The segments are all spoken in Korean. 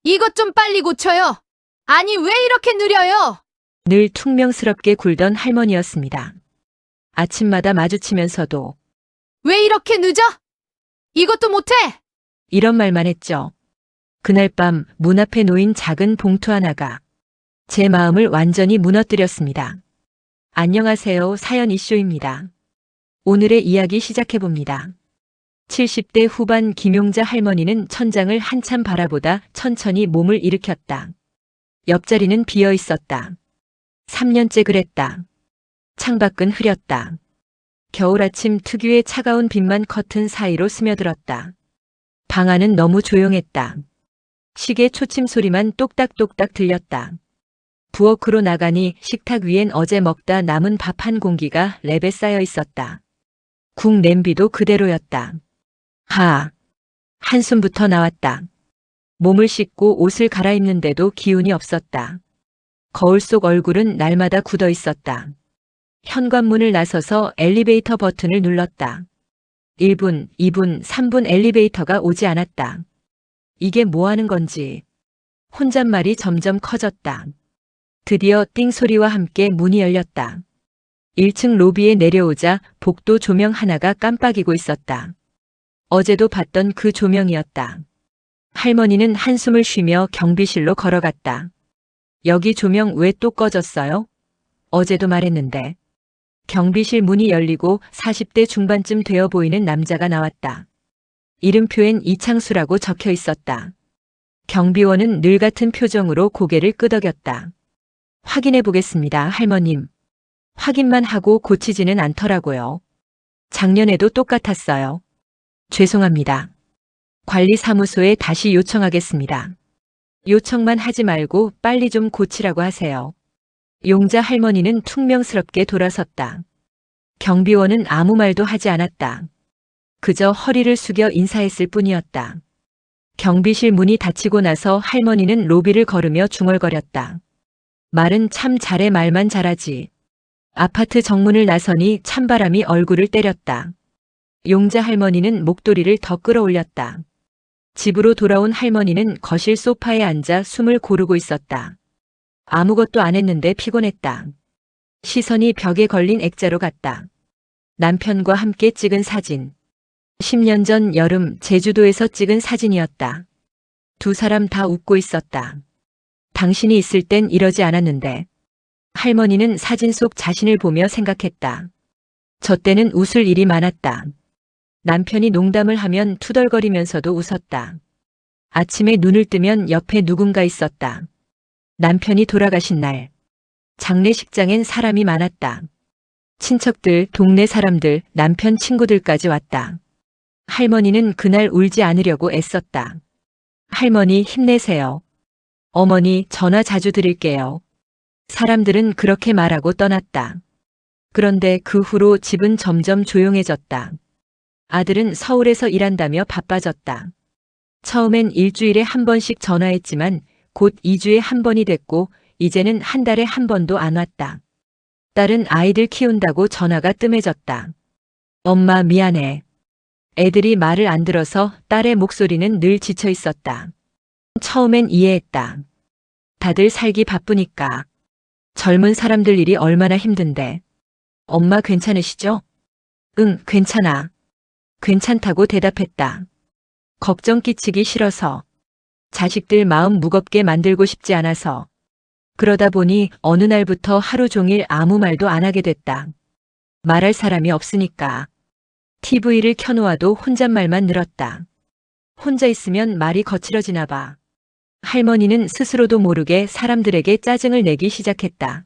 이것 좀 빨리 고쳐요. 아니, 왜 이렇게 느려요? 늘 퉁명스럽게 굴던 할머니였습니다. 아침마다 마주치면서도 왜 이렇게 늦어? 이것도 못해? 이런 말만 했죠. 그날 밤 문 앞에 놓인 작은 봉투 하나가 제 마음을 완전히 무너뜨렸습니다. 안녕하세요. 사연 이슈입니다. 오늘의 이야기 시작해봅니다. 70대 후반 김용자 할머니는 천장을 한참 바라보다 천천히 몸을 일으켰다. 옆자리는 비어 있었다. 3년째 그랬다. 창밖은 흐렸다. 겨울 아침 특유의 차가운 빛만 커튼 사이로 스며들었다. 방 안은 너무 조용했다. 시계 초침 소리만 똑딱똑딱 들렸다. 부엌으로 나가니 식탁 위엔 어제 먹다 남은 밥 한 공기가 랩에 쌓여 있었다. 국 냄비도 그대로였다. 한숨부터 나왔다. 몸을 씻고 옷을 갈아입는데도 기운이 없었다. 거울 속 얼굴은 날마다 굳어 있었다. 현관문을 나서서 엘리베이터 버튼을 눌렀다. 1분, 2분, 3분 엘리베이터가 오지 않았다. 이게 뭐 하는 건지. 혼잣말이 점점 커졌다. 드디어 띵 소리와 함께 문이 열렸다. 1층 로비에 내려오자 복도 조명 하나가 깜빡이고 있었다. 어제도 봤던 그 조명이었다. 할머니는 한숨을 쉬며 경비실로 걸어갔다. 여기 조명 왜 또 꺼졌어요? 어제도 말했는데. 경비실 문이 열리고 40대 중반쯤 되어 보이는 남자가 나왔다. 이름표엔 이창수라고 적혀 있었다. 경비원은 늘 같은 표정으로 고개를 끄덕였다. 확인해 보겠습니다, 할머님. 확인만 하고 고치지는 않더라고요. 작년에도 똑같았어요. 죄송합니다. 관리사무소에 다시 요청하겠습니다. 요청만 하지 말고 빨리 좀 고치라고 하세요. 용자 할머니는 퉁명스럽게 돌아섰다. 경비원은 아무 말도 하지 않았다. 그저 허리를 숙여 인사했을 뿐이었다. 경비실 문이 닫히고 나서 할머니는 로비를 걸으며 중얼거렸다. 말은 참 잘해, 말만 잘하지. 아파트 정문을 나서니 찬바람이 얼굴을 때렸다. 용자 할머니는 목도리를 더 끌어올렸다. 집으로 돌아온 할머니는 거실 소파에 앉아 숨을 고르고 있었다. 아무것도 안 했는데 피곤했다. 시선이 벽에 걸린 액자로 갔다. 남편과 함께 찍은 사진. 10년 전 여름 제주도에서 찍은 사진이었다. 두 사람 다 웃고 있었다. 당신이 있을 땐 이러지 않았는데. 할머니는 사진 속 자신을 보며 생각했다. 저 때는 웃을 일이 많았다. 남편이 농담을 하면 투덜거리면서도 웃었다. 아침에 눈을 뜨면 옆에 누군가 있었다. 남편이 돌아가신 날. 장례식장엔 사람이 많았다. 친척들, 동네 사람들, 남편 친구들까지 왔다. 할머니는 그날 울지 않으려고 애썼다. 할머니 힘내세요. 어머니 전화 자주 드릴게요. 사람들은 그렇게 말하고 떠났다. 그런데 그 후로 집은 점점 조용해졌다. 아들은 서울에서 일한다며 바빠졌다. 처음엔 일주일에 한 번씩 전화했지만 곧 2주에 한 번이 됐고 이제는 한 달에 한 번도 안 왔다. 딸은 아이들 키운다고 전화가 뜸해졌다. 엄마 미안해. 애들이 말을 안 들어서 딸의 목소리는 늘 지쳐 있었다. 처음엔 이해했다. 다들 살기 바쁘니까. 젊은 사람들 일이 얼마나 힘든데. 엄마 괜찮으시죠? 응, 괜찮아. 괜찮다고 대답했다. 걱정 끼치기 싫어서. 자식들 마음 무겁게 만들고 싶지 않아서. 그러다 보니 어느 날부터 하루 종일 아무 말도 안 하게 됐다. 말할 사람이 없으니까. TV를 켜놓아도 혼잣말만 늘었다. 혼자 있으면 말이 거칠어지나 봐. 할머니는 스스로도 모르게 사람들에게 짜증을 내기 시작했다.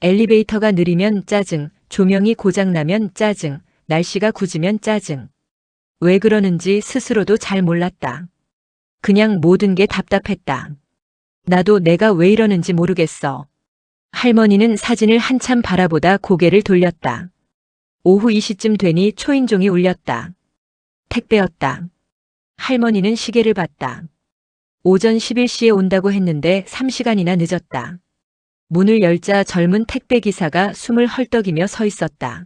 엘리베이터가 느리면 짜증, 조명이 고장나면 짜증, 날씨가 굳으면 짜증. 왜 그러는지 스스로도 잘 몰랐다. 그냥 모든 게 답답했다. 나도 내가 왜 이러는지 모르겠어. 할머니는 사진을 한참 바라보다 고개를 돌렸다. 오후 2시쯤 되니 초인종이 울렸다. 택배였다. 할머니는 시계를 봤다. 오전 11시에 온다고 했는데 3시간이나 늦었다. 문을 열자 젊은 택배 기사가 숨을 헐떡이며 서 있었다.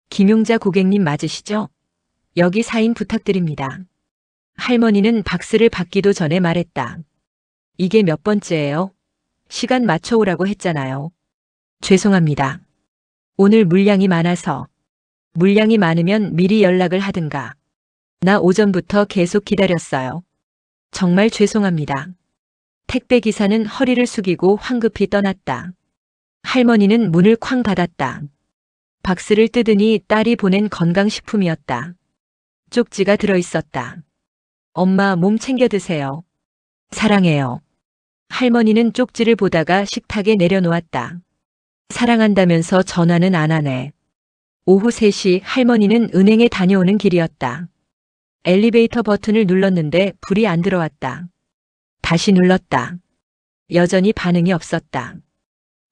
김용자 고객님 맞으시죠? 여기 사인 부탁드립니다. 할머니는 박스를 받기도 전에 말했다. 이게 몇 번째예요? 시간 맞춰오라고 했잖아요. 죄송합니다. 오늘 물량이 많아서. 물량이 많으면 미리 연락을 하든가. 나 오전부터 계속 기다렸어요. 정말 죄송합니다. 택배 기사는 허리를 숙이고 황급히 떠났다. 할머니는 문을 쾅 닫았다. 박스를 뜯으니 딸이 보낸 건강식품이었다. 쪽지가 들어있었다. 엄마 몸 챙겨 드세요. 사랑해요. 할머니는 쪽지를 보다가 식탁에 내려놓았다. 사랑한다면서 전화는 안 하네. 오후 3시 할머니는 은행에 다녀오는 길이었다. 엘리베이터 버튼을 눌렀는데 불이 안 들어왔다. 다시 눌렀다. 여전히 반응이 없었다.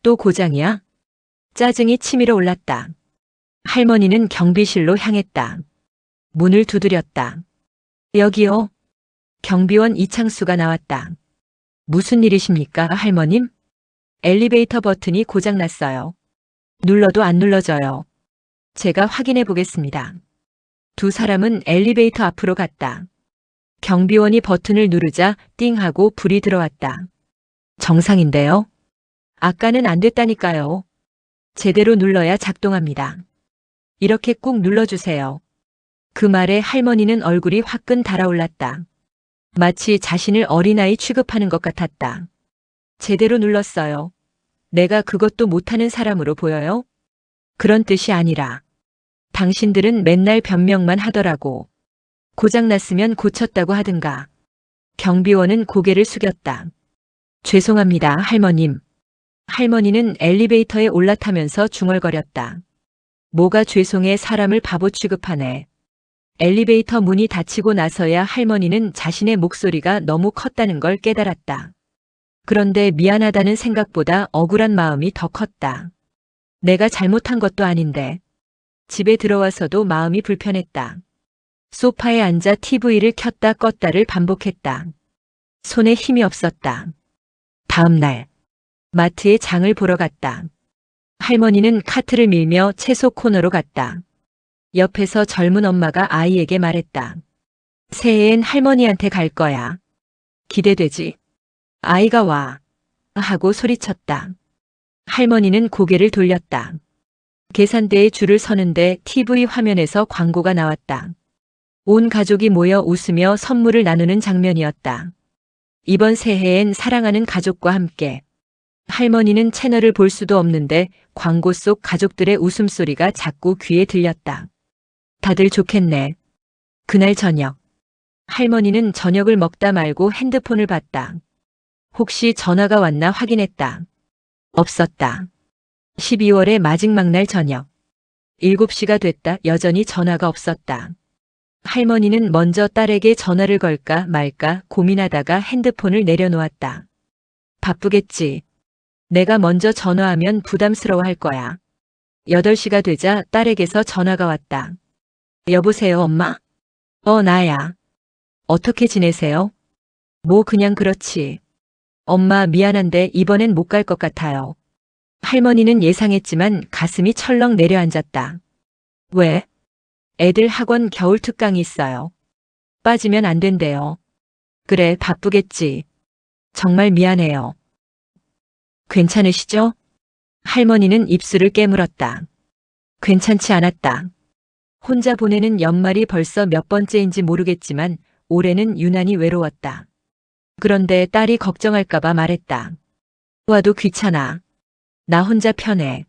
또 고장이야? 짜증이 치밀어 올랐다. 할머니는 경비실로 향했다. 문을 두드렸다. 여기요. 경비원 이창수가 나왔다. 무슨 일이십니까, 할머님? 엘리베이터 버튼이 고장났어요. 눌러도 안 눌러져요. 제가 확인해 보겠습니다. 두 사람은 엘리베이터 앞으로 갔다. 경비원이 버튼을 누르자 띵 하고 불이 들어왔다. 정상인데요? 아까는 안 됐다니까요. 제대로 눌러야 작동합니다. 이렇게 꾹 눌러주세요. 그 말에 할머니는 얼굴이 화끈 달아올랐다. 마치 자신을 어린아이 취급하는 것 같았다. 제대로 눌렀어요. 내가 그것도 못하는 사람으로 보여요? 그런 뜻이 아니라 당신들은 맨날 변명만 하더라고. 고장났으면 고쳤다고 하든가. 경비원은 고개를 숙였다. 죄송합니다, 할머님. 할머니는 엘리베이터에 올라타면서 중얼거렸다. 뭐가 죄송해, 사람을 바보 취급하네. 엘리베이터 문이 닫히고 나서야 할머니는 자신의 목소리가 너무 컸다는 걸 깨달았다. 그런데 미안하다는 생각보다 억울한 마음이 더 컸다. 내가 잘못한 것도 아닌데. 집에 들어와서도 마음이 불편했다. 소파에 앉아 TV를 켰다 껐다를 반복했다. 손에 힘이 없었다. 다음 날 마트에 장을 보러 갔다. 할머니는 카트를 밀며 채소 코너로 갔다. 옆에서 젊은 엄마가 아이에게 말했다. 새해엔 할머니한테 갈 거야. 기대되지? 아이가 와. 하고 소리쳤다. 할머니는 고개를 돌렸다. 계산대에 줄을 서는데 TV 화면에서 광고가 나왔다. 온 가족이 모여 웃으며 선물을 나누는 장면이었다. 이번 새해엔 사랑하는 가족과 함께. 할머니는 채널을 볼 수도 없는데 광고 속 가족들의 웃음소리가 자꾸 귀에 들렸다. 다들 좋겠네. 그날 저녁. 할머니는 저녁을 먹다 말고 핸드폰을 봤다. 혹시 전화가 왔나 확인했다. 없었다. 12월의 마지막 날 저녁. 7시가 됐다. 여전히 전화가 없었다. 할머니는 먼저 딸에게 전화를 걸까 말까 고민하다가 핸드폰을 내려놓았다. 바쁘겠지. 내가 먼저 전화하면 부담스러워할 거야. 8시가 되자 딸에게서 전화가 왔다. 여보세요, 엄마? 나야. 어떻게 지내세요? 뭐 그냥 그렇지. 엄마 미안한데 이번엔 못 갈 것 같아요. 할머니는 예상했지만 가슴이 철렁 내려앉았다. 왜? 애들 학원 겨울 특강이 있어요. 빠지면 안 된대요. 그래, 바쁘겠지. 정말 미안해요. 괜찮으시죠? 할머니는 입술을 깨물었다. 괜찮지 않았다. 혼자 보내는 연말이 벌써 몇 번째인지 모르겠지만 올해는 유난히 외로웠다. 그런데 딸이 걱정할까봐 말했다. 와도 귀찮아. 나 혼자 편해.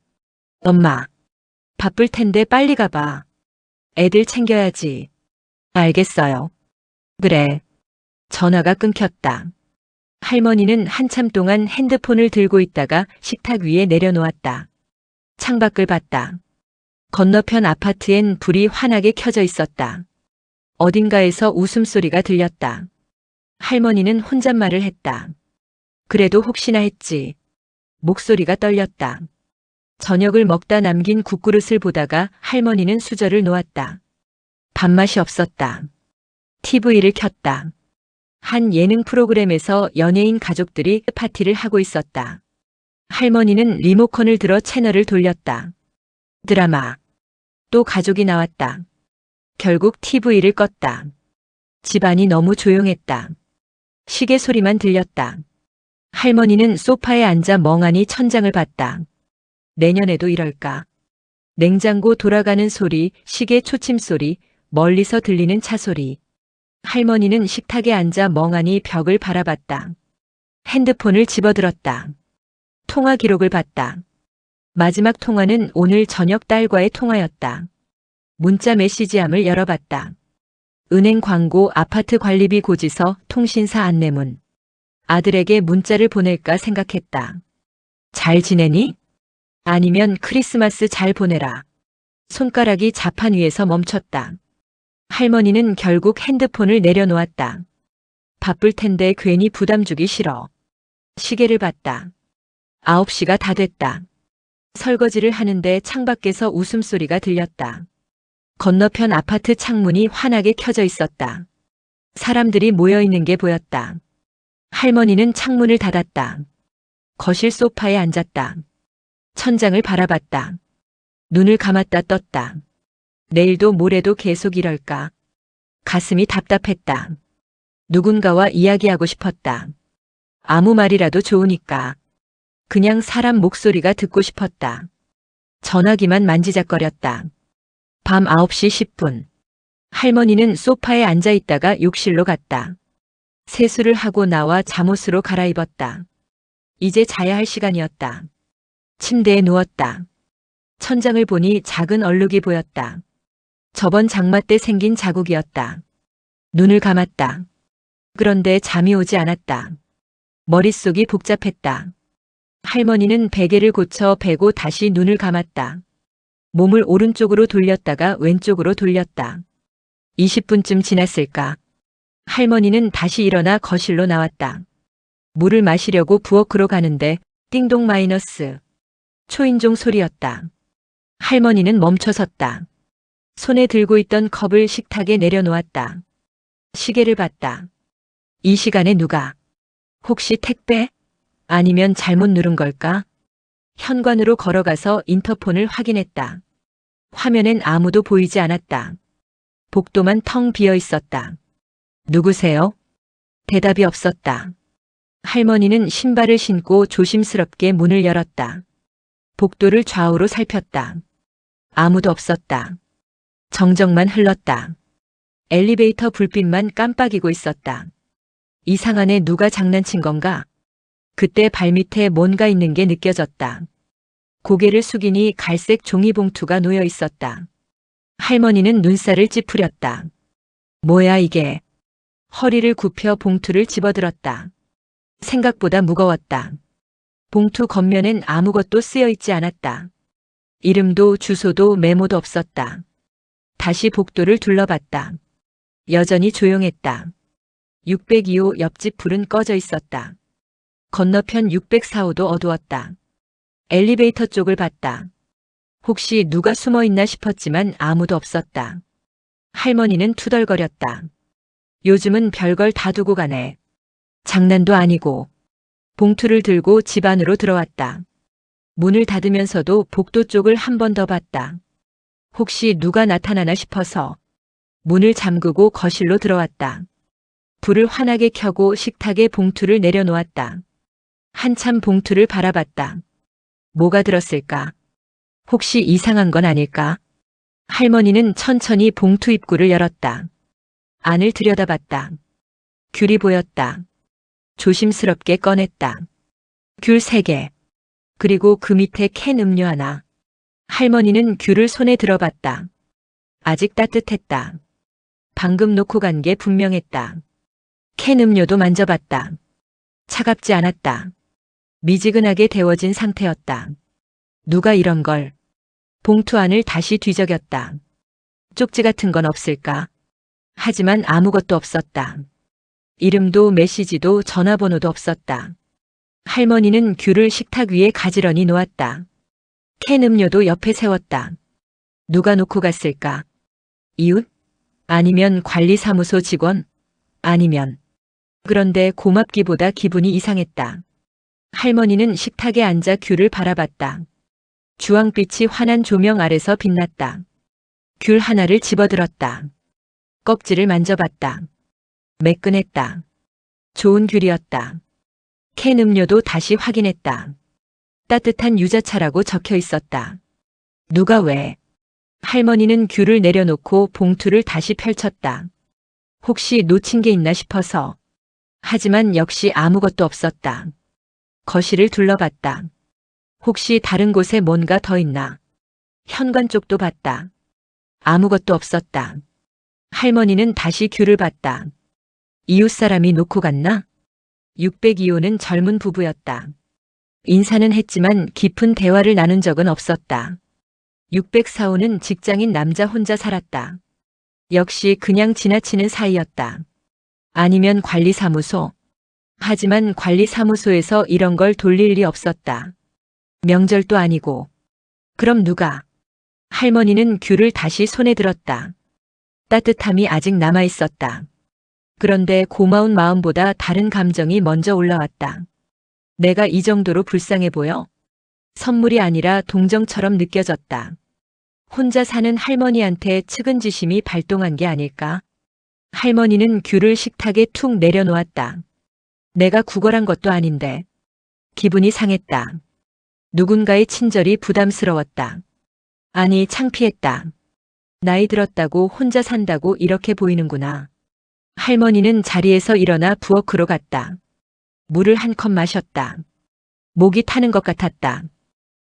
엄마. 바쁠 텐데 빨리 가봐. 애들 챙겨야지. 알겠어요. 그래. 전화가 끊겼다. 할머니는 한참 동안 핸드폰을 들고 있다가 식탁 위에 내려놓았다. 창밖을 봤다. 건너편 아파트엔 불이 환하게 켜져 있었다. 어딘가에서 웃음소리가 들렸다. 할머니는 혼잣말을 했다. 그래도 혹시나 했지. 목소리가 떨렸다. 저녁을 먹다 남긴 국그릇을 보다가 할머니는 수저를 놓았다. 밥맛이 없었다. TV를 켰다. 한 예능 프로그램에서 연예인 가족들이 파티를 하고 있었다. 할머니는 리모컨을 들어 채널을 돌렸다. 드라마. 또 가족이 나왔다. 결국 TV를 껐다. 집안이 너무 조용했다. 시계 소리만 들렸다. 할머니는 소파에 앉아 멍하니 천장을 봤다. 내년에도 이럴까? 냉장고 돌아가는 소리, 시계 초침 소리, 멀리서 들리는 차 소리. 할머니는 식탁에 앉아 멍하니 벽을 바라봤다. 핸드폰을 집어들었다. 통화 기록을 봤다. 마지막 통화는 오늘 저녁 딸과의 통화였다. 문자 메시지함을 열어봤다. 은행 광고, 아파트 관리비 고지서, 통신사 안내문. 아들에게 문자를 보낼까 생각했다. 잘 지내니? 아니면 크리스마스 잘 보내라. 손가락이 자판 위에서 멈췄다. 할머니는 결국 핸드폰을 내려놓았다. 바쁠 텐데 괜히 부담 주기 싫어. 시계를 봤다. 9시가 다 됐다. 설거지를 하는데 창밖에서 웃음소리가 들렸다. 건너편 아파트 창문이 환하게 켜져 있었다. 사람들이 모여 있는 게 보였다. 할머니는 창문을 닫았다. 거실 소파에 앉았다. 천장을 바라봤다. 눈을 감았다 떴다. 내일도 모레도 계속 이럴까? 가슴이 답답했다. 누군가와 이야기하고 싶었다. 아무 말이라도 좋으니까. 그냥 사람 목소리가 듣고 싶었다. 전화기만 만지작거렸다. 밤 9시 10분. 할머니는 소파에 앉아 있다가 욕실로 갔다. 세수를 하고 나와 잠옷으로 갈아입었다. 이제 자야 할 시간이었다. 침대에 누웠다. 천장을 보니 작은 얼룩이 보였다. 저번 장마 때 생긴 자국이었다. 눈을 감았다. 그런데 잠이 오지 않았다. 머릿속이 복잡했다. 할머니는 베개를 고쳐 베고 다시 눈을 감았다. 몸을 오른쪽으로 돌렸다가 왼쪽으로 돌렸다. 20분쯤 지났을까? 할머니는 다시 일어나 거실로 나왔다. 물을 마시려고 부엌으로 가는데 띵동 마이너스. 초인종 소리였다. 할머니는 멈춰섰다. 손에 들고 있던 컵을 식탁에 내려놓았다. 시계를 봤다. 이 시간에 누가? 혹시 택배? 아니면 잘못 누른 걸까? 현관으로 걸어가서 인터폰을 확인했다. 화면엔 아무도 보이지 않았다. 복도만 텅 비어 있었다. 누구세요? 대답이 없었다. 할머니는 신발을 신고 조심스럽게 문을 열었다. 복도를 좌우로 살폈다. 아무도 없었다. 정적만 흘렀다. 엘리베이터 불빛만 깜빡이고 있었다. 이상하네, 누가 장난친 건가? 그때 발밑에 뭔가 있는 게 느껴졌다. 고개를 숙이니 갈색 종이봉투가 놓여 있었다. 할머니는 눈살을 찌푸렸다. 뭐야 이게? 허리를 굽혀 봉투를 집어들었다. 생각보다 무거웠다. 봉투 겉면엔 아무것도 쓰여 있지 않았다. 이름도 주소도 메모도 없었다. 다시 복도를 둘러봤다. 여전히 조용했다. 602호 옆집 불은 꺼져 있었다. 건너편 604호도 어두웠다. 엘리베이터 쪽을 봤다. 혹시 누가 숨어 있나 싶었지만 아무도 없었다. 할머니는 투덜거렸다. 요즘은 별걸 다 두고 가네. 장난도 아니고. 봉투를 들고 집 안으로 들어왔다. 문을 닫으면서도 복도 쪽을 한 번 더 봤다. 혹시 누가 나타나나 싶어서 문을 잠그고 거실로 들어왔다. 불을 환하게 켜고 식탁에 봉투를 내려놓았다. 한참 봉투를 바라봤다. 뭐가 들었을까? 혹시 이상한 건 아닐까? 할머니는 천천히 봉투 입구를 열었다. 안을 들여다봤다. 귤이 보였다. 조심스럽게 꺼냈다. 귤 3개. 그리고 그 밑에 캔 음료 하나. 할머니는 귤을 손에 들어봤다. 아직 따뜻했다. 방금 놓고 간 게 분명했다. 캔 음료도 만져봤다. 차갑지 않았다. 미지근하게 데워진 상태였다. 누가 이런 걸? 봉투 안을 다시 뒤적였다. 쪽지 같은 건 없을까? 하지만 아무것도 없었다. 이름도 메시지도 전화번호도 없었다. 할머니는 귤을 식탁 위에 가지런히 놓았다. 캔 음료도 옆에 세웠다. 누가 놓고 갔을까? 이웃? 아니면 관리사무소 직원? 아니면. 그런데 고맙기보다 기분이 이상했다. 할머니는 식탁에 앉아 귤을 바라봤다. 주황빛이 환한 조명 아래서 빛났다. 귤 하나를 집어들었다. 껍질을 만져봤다. 매끈했다. 좋은 귤이었다. 캔 음료도 다시 확인했다. 따뜻한 유자차라고 적혀 있었다. 누가 왜? 할머니는 귤을 내려놓고 봉투를 다시 펼쳤다. 혹시 놓친 게 있나 싶어서. 하지만 역시 아무것도 없었다. 거실을 둘러봤다. 혹시 다른 곳에 뭔가 더 있나? 현관 쪽도 봤다. 아무것도 없었다. 할머니는 다시 귤을 봤다. 이웃 사람이 놓고 갔나? 602호는 젊은 부부였다. 인사는 했지만 깊은 대화를 나눈 적은 없었다. 604호는 직장인 남자 혼자 살았다. 역시 그냥 지나치는 사이였다. 아니면 관리사무소. 하지만 관리사무소에서 이런 걸 돌릴 리 없었다. 명절도 아니고. 그럼 누가? 할머니는 귤을 다시 손에 들었다. 따뜻함이 아직 남아 있었다. 그런데 고마운 마음보다 다른 감정이 먼저 올라왔다. 내가 이 정도로 불쌍해 보여? 선물이 아니라 동정처럼 느껴졌다. 혼자 사는 할머니한테 측은지심이 발동한 게 아닐까? 할머니는 귤을 식탁에 툭 내려놓았다. 내가 구걸한 것도 아닌데. 기분이 상했다. 누군가의 친절이 부담스러웠다. 아니, 창피했다. 나이 들었다고 혼자 산다고 이렇게 보이는구나. 할머니는 자리에서 일어나 부엌으로 갔다. 물을 한 컵 마셨다. 목이 타는 것 같았다.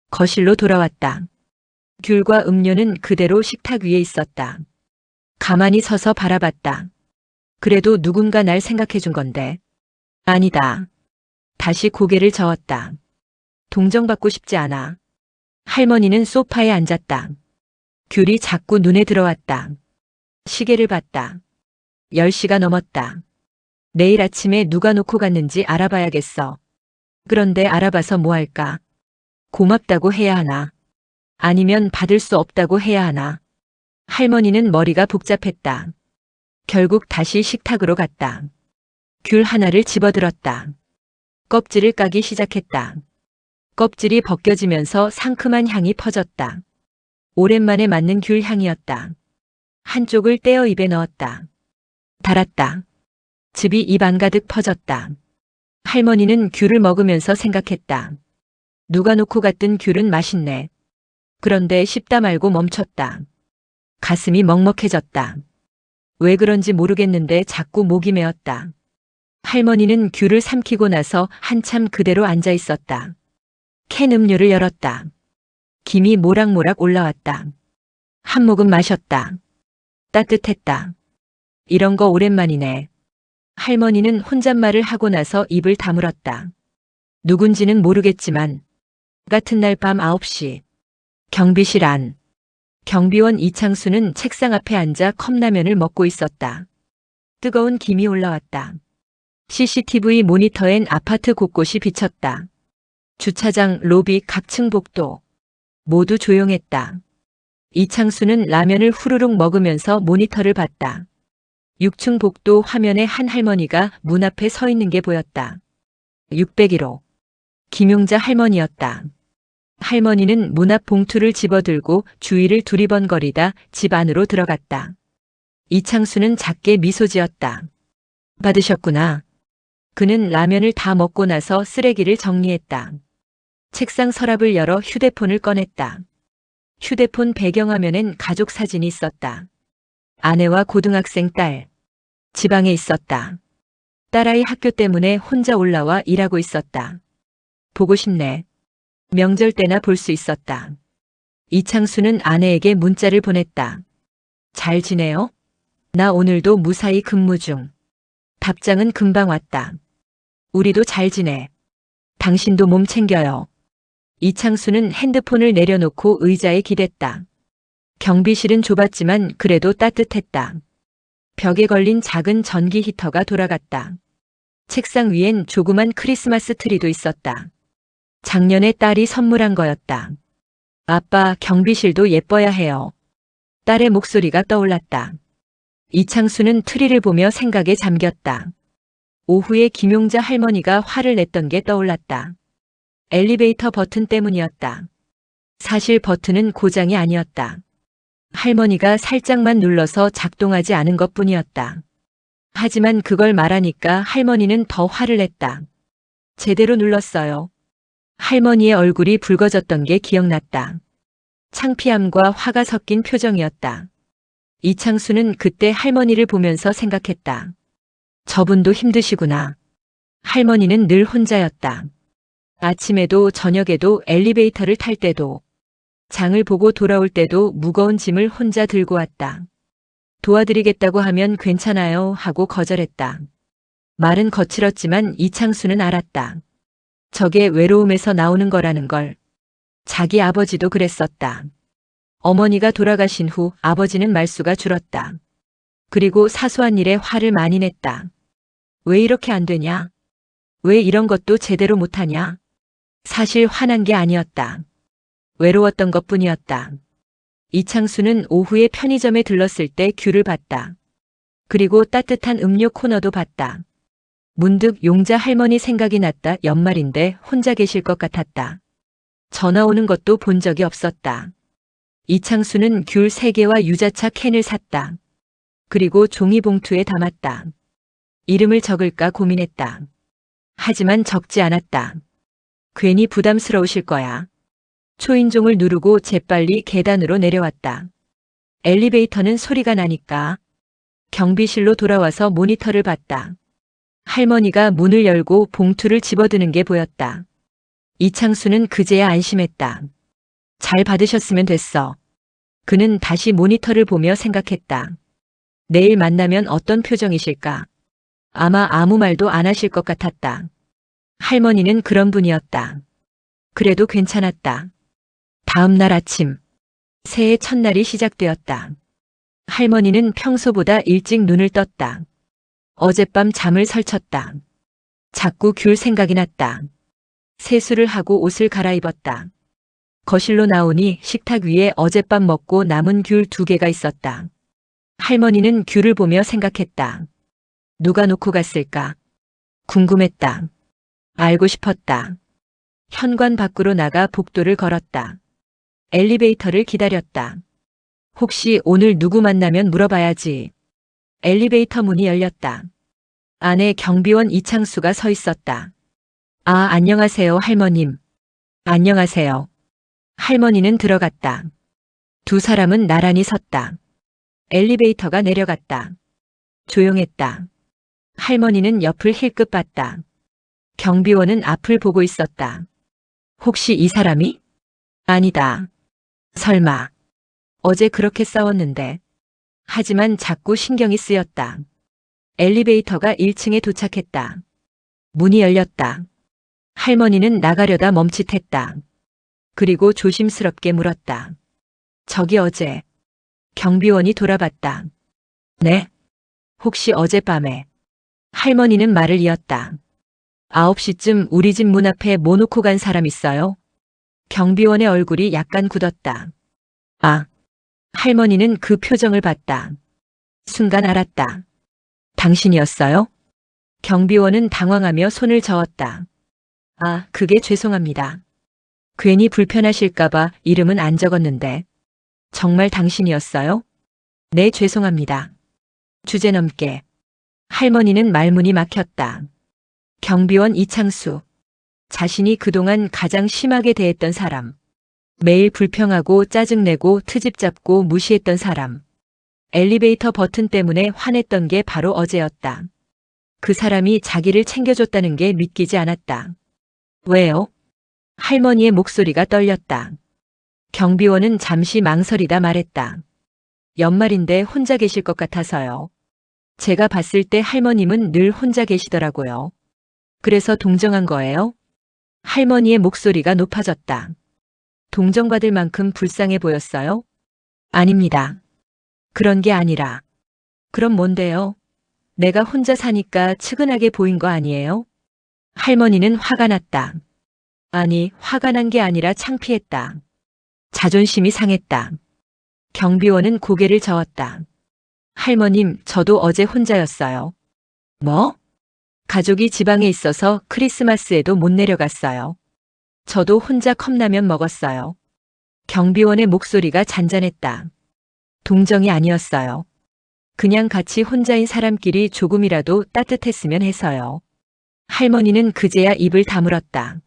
거실로 돌아왔다. 귤과 음료는 그대로 식탁 위에 있었다. 가만히 서서 바라봤다. 그래도 누군가 날 생각해 준 건데. 아니다. 다시 고개를 저었다. 동정받고 싶지 않아. 할머니는 소파에 앉았다. 귤이 자꾸 눈에 들어왔다. 시계를 봤다. 10시가 넘었다. 내일 아침에 누가 놓고 갔는지 알아봐야겠어. 그런데 알아봐서 뭐 할까? 고맙다고 해야 하나? 아니면 받을 수 없다고 해야 하나? 할머니는 머리가 복잡했다. 결국 다시 식탁으로 갔다. 귤 하나를 집어들었다. 껍질을 까기 시작했다. 껍질이 벗겨지면서 상큼한 향이 퍼졌다. 오랜만에 맡는 귤 향이었다. 한쪽을 떼어 입에 넣었다. 달았다. 즙이 입 안가득 퍼졌다. 할머니는 귤을 먹으면서 생각했다. 누가 놓고 갔든 귤은 맛있네. 그런데 씹다 말고 멈췄다. 가슴이 먹먹해졌다. 왜 그런지 모르겠는데 자꾸 목이 메었다. 할머니는 귤을 삼키고 나서 한참 그대로 앉아 있었다. 캔 음료를 열었다. 김이 모락모락 올라왔다. 한 모금 마셨다. 따뜻했다. 이런 거 오랜만이네. 할머니는 혼잣말을 하고 나서 입을 다물었다. 누군지는 모르겠지만 같은 날 밤 9시 경비실 안. 경비원 이창수는 책상 앞에 앉아 컵라면을 먹고 있었다. 뜨거운 김이 올라왔다. CCTV 모니터엔 아파트 곳곳이 비쳤다. 주차장, 로비, 각층 복도. 모두 조용했다. 이창수는 라면을 후루룩 먹으면서 모니터를 봤다. 6층 복도 화면에 한 할머니가 문 앞에 서 있는 게 보였다. 601호. 김용자 할머니였다. 할머니는 문 앞 봉투를 집어들고 주위를 두리번거리다 집 안으로 들어갔다. 이창수는 작게 미소 지었다. 받으셨구나. 그는 라면을 다 먹고 나서 쓰레기를 정리했다. 책상 서랍을 열어 휴대폰을 꺼냈다. 휴대폰 배경화면엔 가족 사진이 있었다. 아내와 고등학생 딸. 지방에 있었다. 딸아이 학교 때문에 혼자 올라와 일하고 있었다. 보고 싶네. 명절 때나 볼 수 있었다. 이창수는 아내에게 문자를 보냈다. 잘 지내요? 나 오늘도 무사히 근무 중. 답장은 금방 왔다. 우리도 잘 지내. 당신도 몸 챙겨요. 이창수는 핸드폰을 내려놓고 의자에 기댔다. 경비실은 좁았지만 그래도 따뜻했다. 벽에 걸린 작은 전기 히터가 돌아갔다. 책상 위엔 조그만 크리스마스 트리도 있었다. 작년에 딸이 선물한 거였다. 아빠, 경비실도 예뻐야 해요. 딸의 목소리가 떠올랐다. 이창수는 트리를 보며 생각에 잠겼다. 오후에 김용자 할머니가 화를 냈던 게 떠올랐다. 엘리베이터 버튼 때문이었다. 사실 버튼은 고장이 아니었다. 할머니가 살짝만 눌러서 작동하지 않은 것뿐이었다. 하지만 그걸 말하니까 할머니는 더 화를 냈다. 제대로 눌렀어요. 할머니의 얼굴이 붉어졌던 게 기억났다. 창피함과 화가 섞인 표정이었다. 이창수는 그때 할머니를 보면서 생각했다. 저분도 힘드시구나. 할머니는 늘 혼자였다. 아침에도 저녁에도 엘리베이터를 탈 때도 장을 보고 돌아올 때도 무거운 짐을 혼자 들고 왔다. 도와드리겠다고 하면 괜찮아요 하고 거절했다. 말은 거칠었지만 이창수는 알았다. 저게 외로움에서 나오는 거라는 걸. 자기 아버지도 그랬었다. 어머니가 돌아가신 후 아버지는 말수가 줄었다. 그리고 사소한 일에 화를 많이 냈다. 왜 이렇게 안 되냐? 왜 이런 것도 제대로 못하냐? 사실 화난 게 아니었다. 외로웠던 것뿐이었다. 이창수는 오후에 편의점에 들렀을 때 귤을 봤다. 그리고 따뜻한 음료 코너도 봤다. 문득 용자 할머니 생각이 났다. 연말인데 혼자 계실 것 같았다. 전화 오는 것도 본 적이 없었다. 이창수는 귤 3개와 유자차 캔을 샀다. 그리고 종이봉투에 담았다. 이름을 적을까 고민했다. 하지만 적지 않았다. 괜히 부담스러우실 거야. 초인종을 누르고 재빨리 계단으로 내려왔다. 엘리베이터는 소리가 나니까 경비실로 돌아와서 모니터를 봤다. 할머니가 문을 열고 봉투를 집어드는 게 보였다. 이창수는 그제야 안심했다. 잘 받으셨으면 됐어. 그는 다시 모니터를 보며 생각했다. 내일 만나면 어떤 표정이실까? 아마 아무 말도 안 하실 것 같았다. 할머니는 그런 분이었다. 그래도 괜찮았다. 다음 날 아침, 새해 첫날이 시작되었다. 할머니는 평소보다 일찍 눈을 떴다. 어젯밤 잠을 설쳤다. 자꾸 귤 생각이 났다. 세수를 하고 옷을 갈아입었다. 거실로 나오니 식탁 위에 어젯밤 먹고 남은 귤 2개가 있었다. 할머니는 귤을 보며 생각했다. 누가 놓고 갔을까? 궁금했다. 알고 싶었다. 현관 밖으로 나가 복도를 걸었다. 엘리베이터를 기다렸다. 혹시 오늘 누구 만나면 물어봐야지. 엘리베이터 문이 열렸다. 안에 경비원 이창수가 서 있었다. 아, 안녕하세요, 할머님. 안녕하세요. 할머니는 들어갔다. 두 사람은 나란히 섰다. 엘리베이터가 내려갔다. 조용했다. 할머니는 옆을 힐끗 봤다. 경비원은 앞을 보고 있었다. 혹시 이 사람이? 아니다. 설마. 어제 그렇게 싸웠는데. 하지만 자꾸 신경이 쓰였다. 엘리베이터가 1층에 도착했다. 문이 열렸다. 할머니는 나가려다 멈칫했다. 그리고 조심스럽게 물었다. 저기 어제. 경비원이 돌아봤다. 네? 혹시 어젯밤에. 할머니는 말을 이었다. 9시쯤 우리 집 문 앞에 뭐 놓고 간 사람 있어요? 경비원의 얼굴이 약간 굳었다. 아. 할머니는 그 표정을 봤다. 순간 알았다. 당신이었어요? 경비원은 당황하며 손을 저었다. 아, 그게 죄송합니다. 괜히 불편하실까봐 이름은 안 적었는데. 정말 당신이었어요? 네, 죄송합니다. 주제넘게. 할머니는 말문이 막혔다. 경비원 이창수. 자신이 그동안 가장 심하게 대했던 사람. 매일 불평하고 짜증내고 트집 잡고 무시했던 사람. 엘리베이터 버튼 때문에 화냈던 게 바로 어제였다. 그 사람이 자기를 챙겨줬다는 게 믿기지 않았다. 왜요? 할머니의 목소리가 떨렸다. 경비원은 잠시 망설이다 말했다. 연말인데 혼자 계실 것 같아서요. 제가 봤을 때 할머님은 늘 혼자 계시더라고요. 그래서 동정한 거예요? 할머니의 목소리가 높아졌다. 동정받을 만큼 불쌍해 보였어요? 아닙니다. 그런 게 아니라. 그럼 뭔데요? 내가 혼자 사니까 측은하게 보인 거 아니에요? 할머니는 화가 났다. 아니, 화가 난 게 아니라 창피했다. 자존심이 상했다. 경비원은 고개를 저었다. 할머님, 저도 어제 혼자였어요. 뭐? 가족이 지방에 있어서 크리스마스에도 못 내려갔어요. 저도 혼자 컵라면 먹었어요. 경비원의 목소리가 잔잔했다. 동정이 아니었어요. 그냥 같이 혼자인 사람끼리 조금이라도 따뜻했으면 해서요. 할머니는 그제야 입을 다물었다.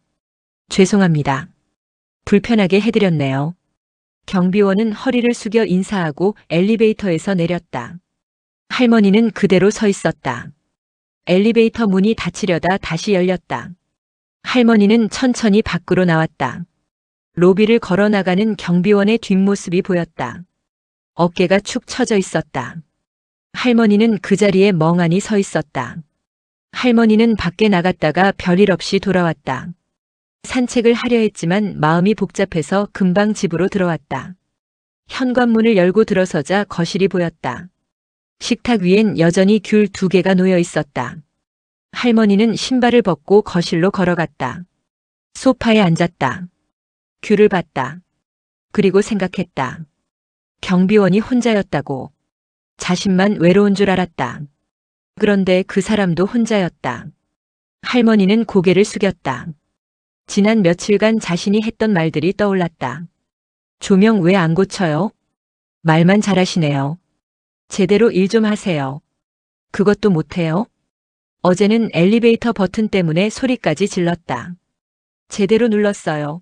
죄송합니다. 불편하게 해드렸네요. 경비원은 허리를 숙여 인사하고 엘리베이터에서 내렸다. 할머니는 그대로 서 있었다. 엘리베이터 문이 닫히려다 다시 열렸다. 할머니는 천천히 밖으로 나왔다. 로비를 걸어 나가는 경비원의 뒷모습이 보였다. 어깨가 축 처져 있었다. 할머니는 그 자리에 멍하니 서 있었다. 할머니는 밖에 나갔다가 별일 없이 돌아왔다. 산책을 하려 했지만 마음이 복잡해서 금방 집으로 들어왔다. 현관문을 열고 들어서자 거실이 보였다. 식탁 위엔 여전히 귤 2개가 놓여 있었다. 할머니는 신발을 벗고 거실로 걸어갔다. 소파에 앉았다. 귤을 봤다. 그리고 생각했다. 경비원이 혼자였다고. 자신만 외로운 줄 알았다. 그런데 그 사람도 혼자였다. 할머니는 고개를 숙였다. 지난 며칠간 자신이 했던 말들이 떠올랐다. 조명 왜 안 고쳐요? 말만 잘하시네요. 제대로 일 좀 하세요. 그것도 못해요? 어제는 엘리베이터 버튼 때문에 소리까지 질렀다. 제대로 눌렀어요.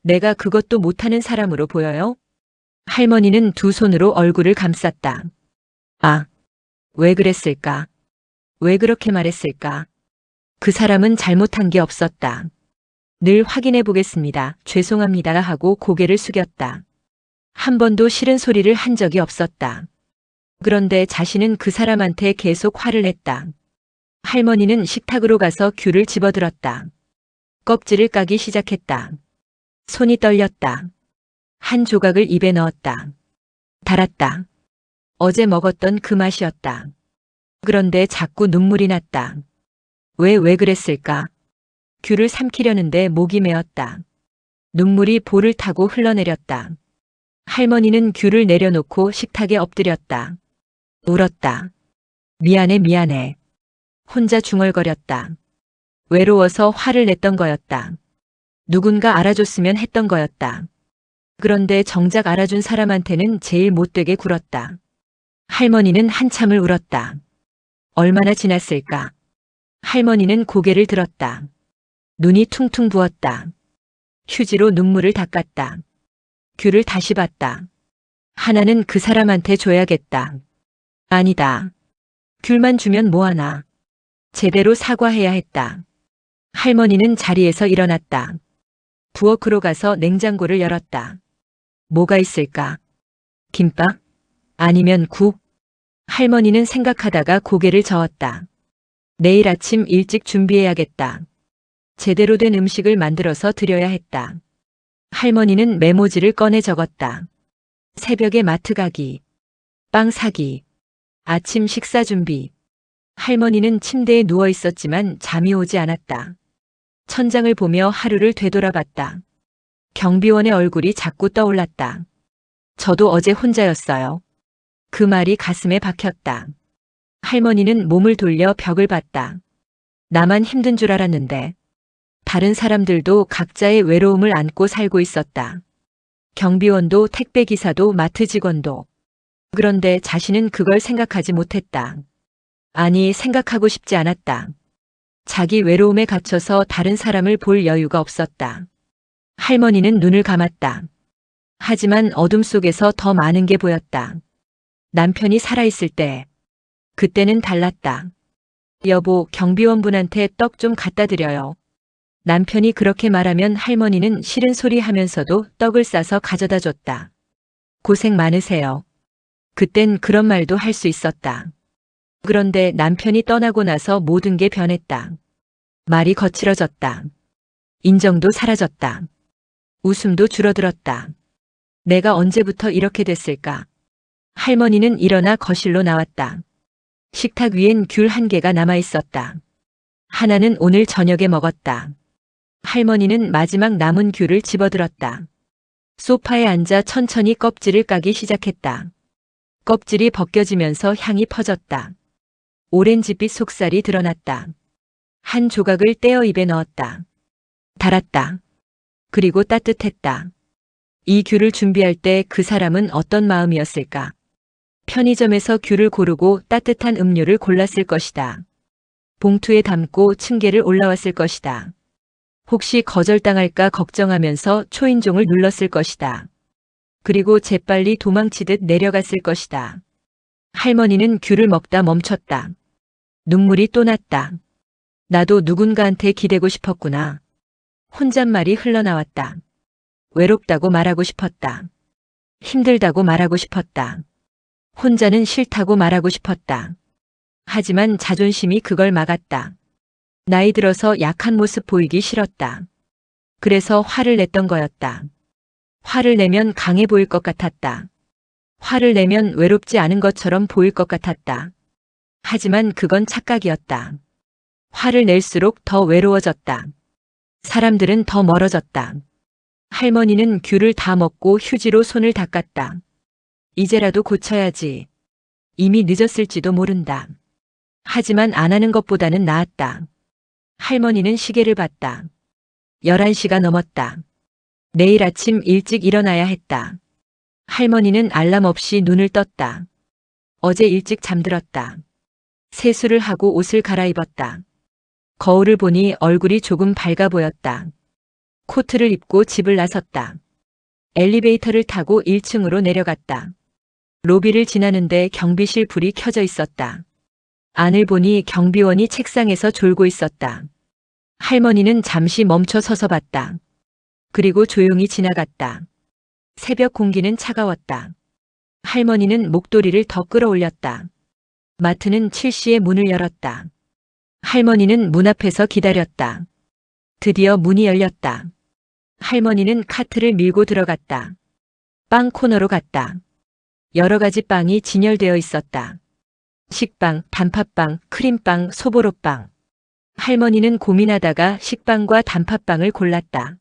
내가 그것도 못하는 사람으로 보여요? 할머니는 두 손으로 얼굴을 감쌌다. 아, 왜 그랬을까? 왜 그렇게 말했을까? 그 사람은 잘못한 게 없었다. 늘 확인해 보겠습니다. 죄송합니다 하고 고개를 숙였다. 한 번도 싫은 소리를 한 적이 없었다. 그런데 자신은 그 사람한테 계속 화를 냈다. 할머니는 식탁으로 가서 귤을 집어들었다. 껍질을 까기 시작했다. 손이 떨렸다. 한 조각을 입에 넣었다. 달았다. 어제 먹었던 그 맛이었다. 그런데 자꾸 눈물이 났다. 왜 그랬을까? 귤을 삼키려는데 목이 메었다. 눈물이 볼을 타고 흘러내렸다. 할머니는 귤을 내려놓고 식탁에 엎드렸다. 울었다. 미안해. 혼자 중얼거렸다. 외로워서 화를 냈던 거였다. 누군가 알아줬으면 했던 거였다. 그런데 정작 알아준 사람한테는 제일 못되게 굴었다. 할머니는 한참을 울었다. 얼마나 지났을까? 할머니는 고개를 들었다. 눈이 퉁퉁 부었다. 휴지로 눈물을 닦았다. 귤을 다시 봤다. 하나는 그 사람한테 줘야겠다. 아니다. 귤만 주면 뭐하나. 제대로 사과해야 했다. 할머니는 자리에서 일어났다. 부엌으로 가서 냉장고를 열었다. 뭐가 있을까? 김밥? 아니면 국? 할머니는 생각하다가 고개를 저었다. 내일 아침 일찍 준비해야겠다. 제대로 된 음식을 만들어서 드려야 했다. 할머니는 메모지를 꺼내 적었다. 새벽에 마트 가기, 빵 사기, 아침 식사 준비. 할머니는 침대에 누워 있었지만 잠이 오지 않았다. 천장을 보며 하루를 되돌아봤다. 경비원의 얼굴이 자꾸 떠올랐다. 저도 어제 혼자였어요. 그 말이 가슴에 박혔다. 할머니는 몸을 돌려 벽을 봤다. 나만 힘든 줄 알았는데 다른 사람들도 각자의 외로움을 안고 살고 있었다. 경비원도 택배기사도 마트 직원도. 그런데 자신은 그걸 생각하지 못했다. 아니, 생각하고 싶지 않았다. 자기 외로움에 갇혀서 다른 사람을 볼 여유가 없었다. 할머니는 눈을 감았다. 하지만 어둠 속에서 더 많은 게 보였다. 남편이 살아있을 때. 그때는 달랐다. 여보, 경비원분한테 떡 좀 갖다 드려요. 남편이 그렇게 말하면 할머니는 싫은 소리 하면서도 떡을 싸서 가져다 줬다. 고생 많으세요. 그땐 그런 말도 할 수 있었다. 그런데 남편이 떠나고 나서 모든 게 변했다. 말이 거칠어졌다. 인정도 사라졌다. 웃음도 줄어들었다. 내가 언제부터 이렇게 됐을까? 할머니는 일어나 거실로 나왔다. 식탁 위엔 귤 1개가 남아 있었다. 하나는 오늘 저녁에 먹었다. 할머니는 마지막 남은 귤을 집어들었다. 소파에 앉아 천천히 껍질을 까기 시작했다. 껍질이 벗겨지면서 향이 퍼졌다. 오렌지빛 속살이 드러났다. 한 조각을 떼어 입에 넣었다. 달았다. 그리고 따뜻했다. 이 귤을 준비할 때 그 사람은 어떤 마음이었을까? 편의점에서 귤을 고르고 따뜻한 음료를 골랐을 것이다. 봉투에 담고 층계를 올라왔을 것이다. 혹시 거절당할까 걱정하면서 초인종을 눌렀을 것이다. 그리고 재빨리 도망치듯 내려갔을 것이다. 할머니는 귤을 먹다 멈췄다. 눈물이 또 났다. 나도 누군가한테 기대고 싶었구나. 혼잣말이 흘러나왔다. 외롭다고 말하고 싶었다. 힘들다고 말하고 싶었다. 혼자는 싫다고 말하고 싶었다. 하지만 자존심이 그걸 막았다. 나이 들어서 약한 모습 보이기 싫었다. 그래서 화를 냈던 거였다. 화를 내면 강해 보일 것 같았다. 화를 내면 외롭지 않은 것처럼 보일 것 같았다. 하지만 그건 착각이었다. 화를 낼수록 더 외로워졌다. 사람들은 더 멀어졌다. 할머니는 귤을 다 먹고 휴지로 손을 닦았다. 이제라도 고쳐야지. 이미 늦었을지도 모른다. 하지만 안 하는 것보다는 나았다. 할머니는 시계를 봤다. 11시가 넘었다. 내일 아침 일찍 일어나야 했다. 할머니는 알람 없이 눈을 떴다. 어제 일찍 잠들었다. 세수를 하고 옷을 갈아입었다. 거울을 보니 얼굴이 조금 밝아 보였다. 코트를 입고 집을 나섰다. 엘리베이터를 타고 1층으로 내려갔다. 로비를 지나는데 경비실 불이 켜져 있었다. 안을 보니 경비원이 책상에서 졸고 있었다. 할머니는 잠시 멈춰 서서 봤다. 그리고 조용히 지나갔다. 새벽 공기는 차가웠다. 할머니는 목도리를 더 끌어올렸다. 마트는 7시에 문을 열었다. 할머니는 문 앞에서 기다렸다. 드디어 문이 열렸다. 할머니는 카트를 밀고 들어갔다. 빵 코너로 갔다. 여러 가지 빵이 진열되어 있었다. 식빵, 단팥빵, 크림빵, 소보로빵. 할머니는 고민하다가 식빵과 단팥빵을 골랐다.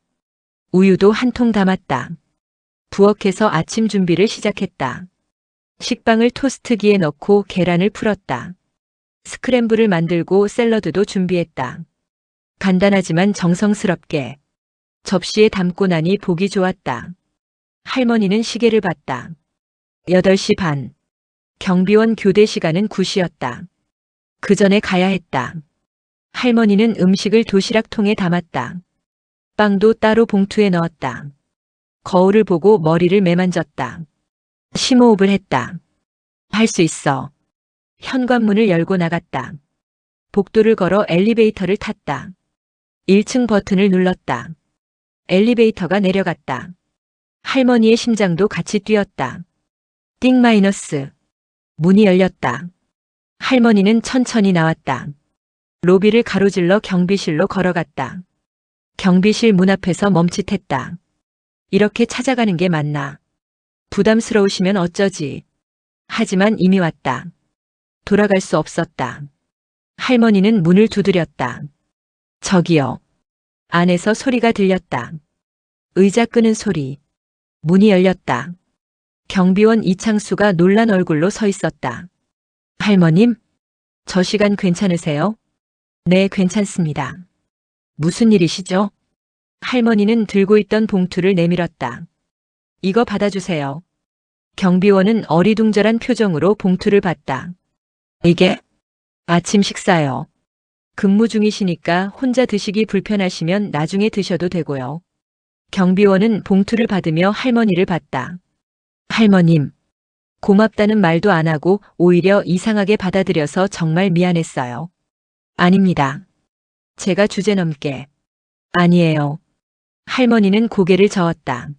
우유도 한 통 담았다. 부엌에서 아침 준비를 시작했다. 식빵을 토스트기에 넣고 계란을 풀었다. 스크램블을 만들고 샐러드도 준비했다. 간단하지만 정성스럽게. 접시에 담고 나니 보기 좋았다. 할머니는 시계를 봤다. 8시 반. 경비원 교대 시간은 9시였다. 그 전에 가야 했다. 할머니는 음식을 도시락통에 담았다. 빵도 따로 봉투에 넣었다. 거울을 보고 머리를 매만졌다. 심호흡을 했다. 할 수 있어. 현관문을 열고 나갔다. 복도를 걸어 엘리베이터를 탔다. 1층 버튼을 눌렀다. 엘리베이터가 내려갔다. 할머니의 심장도 같이 뛰었다. 띵 마이너스. 문이 열렸다. 할머니는 천천히 나왔다. 로비를 가로질러 경비실로 걸어갔다. 경비실 문 앞에서 멈칫했다. 이렇게 찾아가는 게 맞나? 부담스러우시면 어쩌지? 하지만 이미 왔다. 돌아갈 수 없었다. 할머니는 문을 두드렸다. 저기요. 안에서 소리가 들렸다. 의자 끄는 소리. 문이 열렸다. 경비원 이창수가 놀란 얼굴로 서 있었다. 할머님? 저 시간 괜찮으세요? 네, 괜찮습니다. 무슨 일이시죠? 할머니는 들고 있던 봉투를 내밀었다. 이거 받아주세요. 경비원은 어리둥절한 표정으로 봉투를 받다. 이게 아침 식사요. 근무 중이시니까 혼자 드시기 불편하시면 나중에 드셔도 되고요. 경비원은 봉투를 받으며 할머니를 봤다. 할머님, 고맙다는 말도 안 하고 오히려 이상하게 받아들여서 정말 미안했어요. 아닙니다. 제가 주제넘게. 아니에요. 할머니는 고개를 저었다.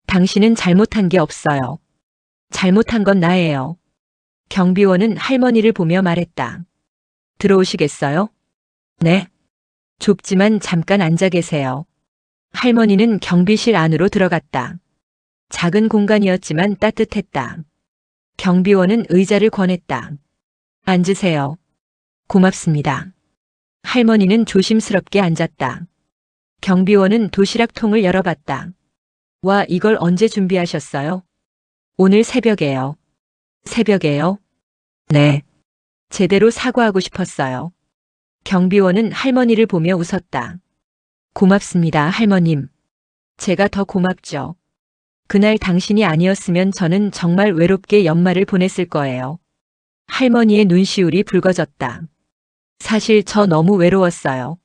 당신은 잘못한 게 없어요. 잘못한 건 나예요. 경비원은 할머니를 보며 말했다. 들어오시겠어요? 네. 좁지만 잠깐 앉아 계세요. 할머니는 경비실 안으로 들어갔다. 작은 공간이었지만 따뜻했다. 경비원은 의자를 권했다. 앉으세요. 고맙습니다. 할머니는 조심스럽게 앉았다. 경비원은 도시락통을 열어봤다. 와, 이걸 언제 준비하셨어요? 오늘 새벽에요. 새벽에요? 네. 제대로 사과하고 싶었어요. 경비원은 할머니를 보며 웃었다. 고맙습니다, 할머님. 제가 더 고맙죠. 그날 당신이 아니었으면 저는 정말 외롭게 연말을 보냈을 거예요. 할머니의 눈시울이 붉어졌다. 사실 저 너무 외로웠어요.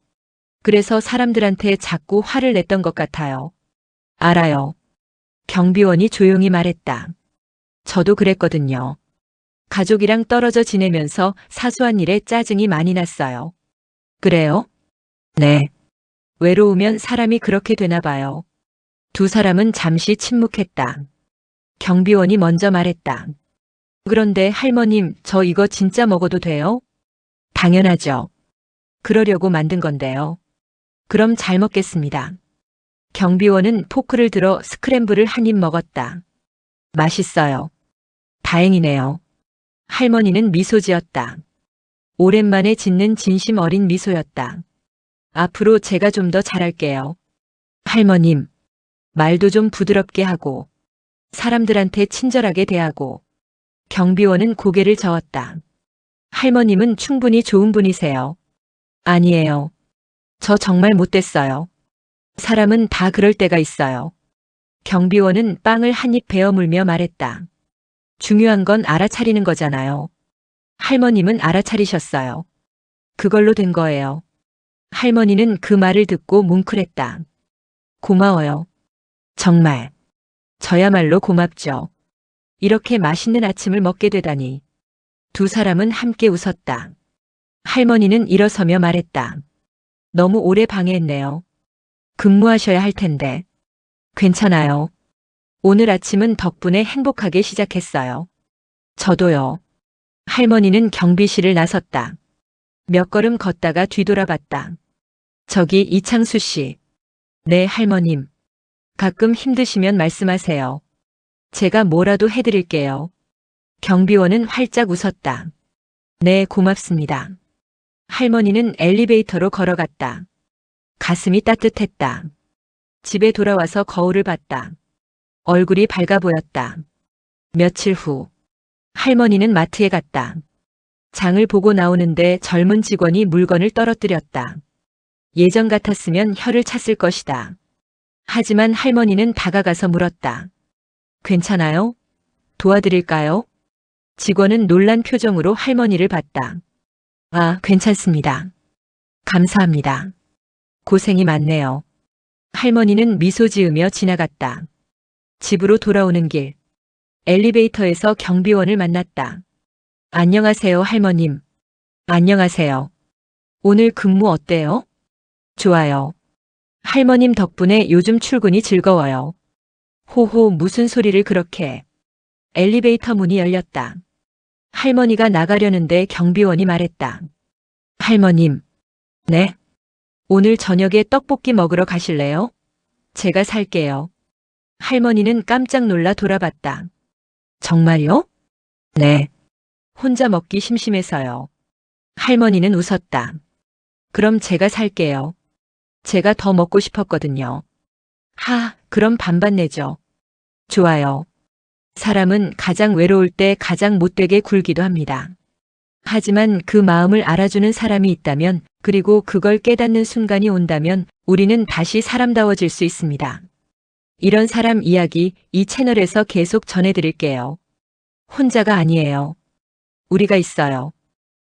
그래서 사람들한테 자꾸 화를 냈던 것 같아요. 알아요. 경비원이 조용히 말했다. 저도 그랬거든요. 가족이랑 떨어져 지내면서 사소한 일에 짜증이 많이 났어요. 그래요? 네. 외로우면 사람이 그렇게 되나 봐요. 두 사람은 잠시 침묵했다. 경비원이 먼저 말했다. 그런데 할머님, 저 이거 진짜 먹어도 돼요? 당연하죠. 그러려고 만든 건데요. 그럼 잘 먹겠습니다. 경비원은 포크를 들어 스크램블을 한 입 먹었다. 맛있어요. 다행이네요. 할머니는 미소 지었다. 오랜만에 짓는 진심 어린 미소였다. 앞으로 제가 좀 더 잘할게요. 할머님, 말도 좀 부드럽게 하고, 사람들한테 친절하게 대하고. 경비원은 고개를 저었다. 할머님은 충분히 좋은 분이세요. 아니에요. 저 정말 못됐어요. 사람은 다 그럴 때가 있어요. 경비원은 빵을 한 입 베어 물며 말했다. 중요한 건 알아차리는 거잖아요. 할머님은 알아차리셨어요. 그걸로 된 거예요. 할머니는 그 말을 듣고 뭉클했다. 고마워요. 정말. 저야말로 고맙죠. 이렇게 맛있는 아침을 먹게 되다니. 두 사람은 함께 웃었다. 할머니는 일어서며 말했다. 너무 오래 방해했네요. 근무하셔야 할 텐데. 괜찮아요. 오늘 아침은 덕분에 행복하게 시작했어요. 저도요. 할머니는 경비실을 나섰다. 몇 걸음 걷다가 뒤돌아봤다. 저기 이창수 씨. 네, 할머님. 가끔 힘드시면 말씀하세요. 제가 뭐라도 해드릴게요. 경비원은 활짝 웃었다. 네, 고맙습니다. 할머니는 엘리베이터로 걸어갔다. 가슴이 따뜻했다. 집에 돌아와서 거울을 봤다. 얼굴이 밝아 보였다. 며칠 후, 할머니는 마트에 갔다. 장을 보고 나오는데 젊은 직원이 물건을 떨어뜨렸다. 예전 같았으면 혀를 찼을 것이다. 하지만 할머니는 다가가서 물었다. 괜찮아요? 도와드릴까요? 직원은 놀란 표정으로 할머니를 봤다. 아, 괜찮습니다. 감사합니다. 고생이 많네요. 할머니는 미소 지으며 지나갔다. 집으로 돌아오는 길. 엘리베이터에서 경비원을 만났다. 안녕하세요, 할머님. 안녕하세요. 오늘 근무 어때요? 좋아요. 할머님 덕분에 요즘 출근이 즐거워요. 호호, 무슨 소리를 그렇게 해. 엘리베이터 문이 열렸다. 할머니가 나가려는데 경비원이 말했다. 할머님. 네? 오늘 저녁에 떡볶이 먹으러 가실래요? 제가 살게요. 할머니는 깜짝 놀라 돌아봤다. 정말요? 네. 혼자 먹기 심심해서요. 할머니는 웃었다. 그럼 제가 살게요. 제가 더 먹고 싶었거든요. 그럼 반반 내죠. 좋아요. 사람은 가장 외로울 때 가장 못되게 굴기도 합니다. 하지만 그 마음을 알아주는 사람이 있다면, 그리고 그걸 깨닫는 순간이 온다면 우리는 다시 사람다워질 수 있습니다. 이런 사람 이야기 이 채널에서 계속 전해드릴게요. 혼자가 아니에요. 우리가 있어요.